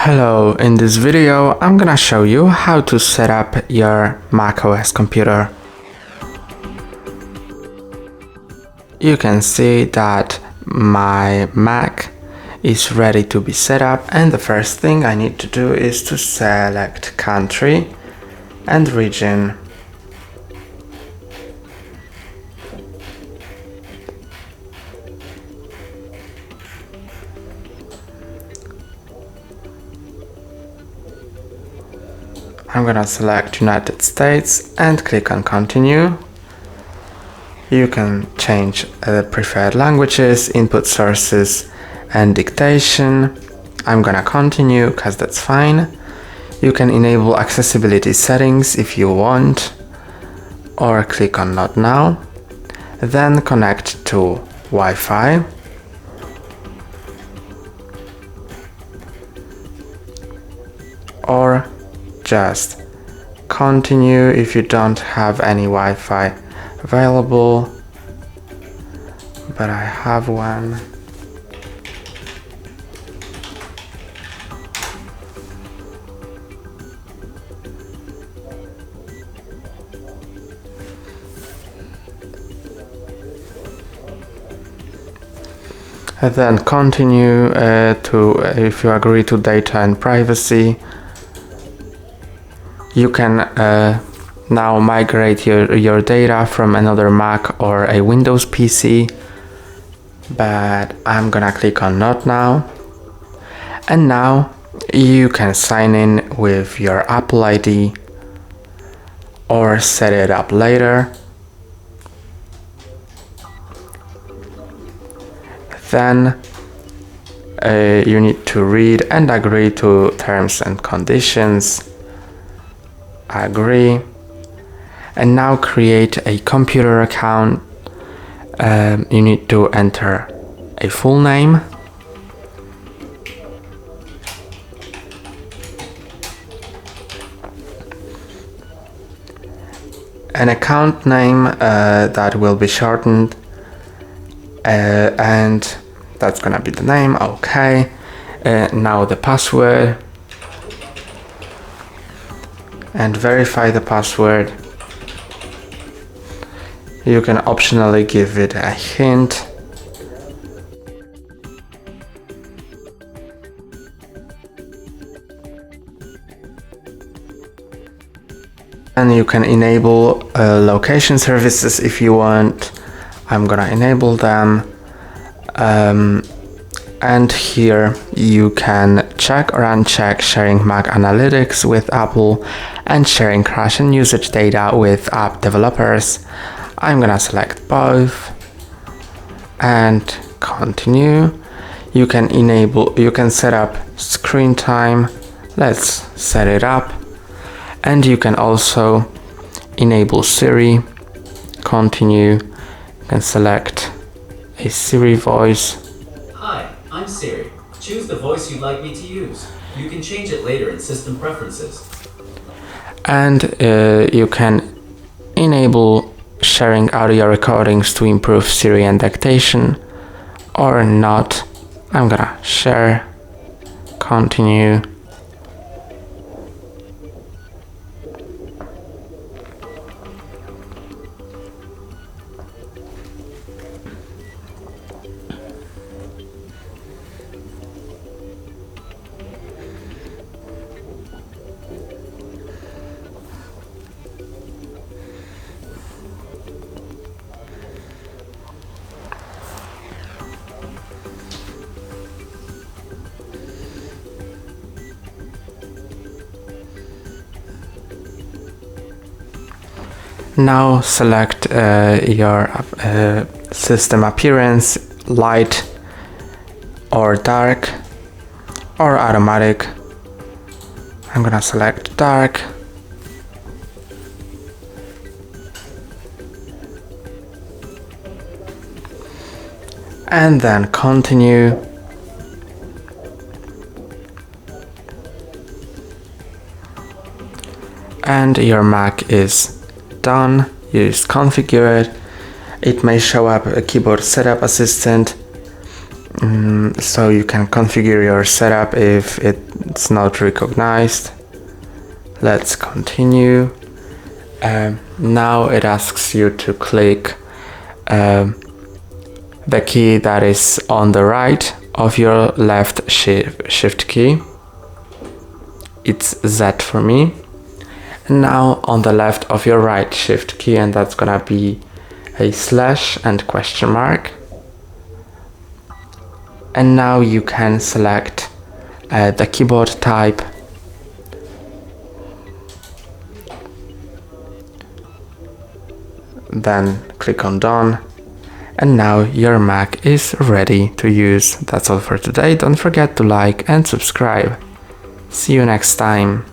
Hello, in this video I'm gonna show you how to set up your macOS computer. You can see that my Mac is ready to be set up, and the first thing I need to do is to select country and region. I'm gonna select United States and click on continue. You can change preferred languages, input sources and dictation. I'm gonna continue because that's fine. You can enable accessibility settings if you want, or click on not now. Then connect to Wi-Fi. Or just continue if you don't have any Wi-Fi available, but I have one. And then continue if you agree to data and privacy. You can now migrate your data from another Mac or a Windows PC, but I'm gonna click on not now. And now you can sign in with your Apple ID or set it up later. Then you need to read and agree to terms and conditions. Agree. And now create a computer account. You need to enter a full name, an account name that will be shortened, and that's gonna be the name. Okay. Now the password, and verify the password. You can optionally give it a hint. And you can enable location services if you want. I'm gonna enable them. And here you can check or uncheck sharing Mac Analytics with Apple and sharing crash and usage data with app developers. I'm gonna select both and continue. You can set up screen time. Let's set it up. And you can also enable Siri. Continue. You can select a Siri voice. Hi, I'm Siri. Choose the voice you'd like me to use. You can change it later in system preferences. And you can enable sharing audio recordings to improve Siri and dictation, or not. I'm gonna share, continue. Now select your system appearance, light or dark or automatic. I'm gonna select dark. And then continue. And your Mac is done. You just configure it. It may show up a keyboard setup assistant. So you can configure your setup if it It's not recognized. Let's continue. Now it asks you to click the key that is on the right of your left shift key. It's Z for me. And now on the left of your right shift key, and that's gonna be a slash and question mark. And now you can select the keyboard type. Then click on done. And now your Mac is ready to use. That's all for today. Don't forget to like and subscribe. See you next time.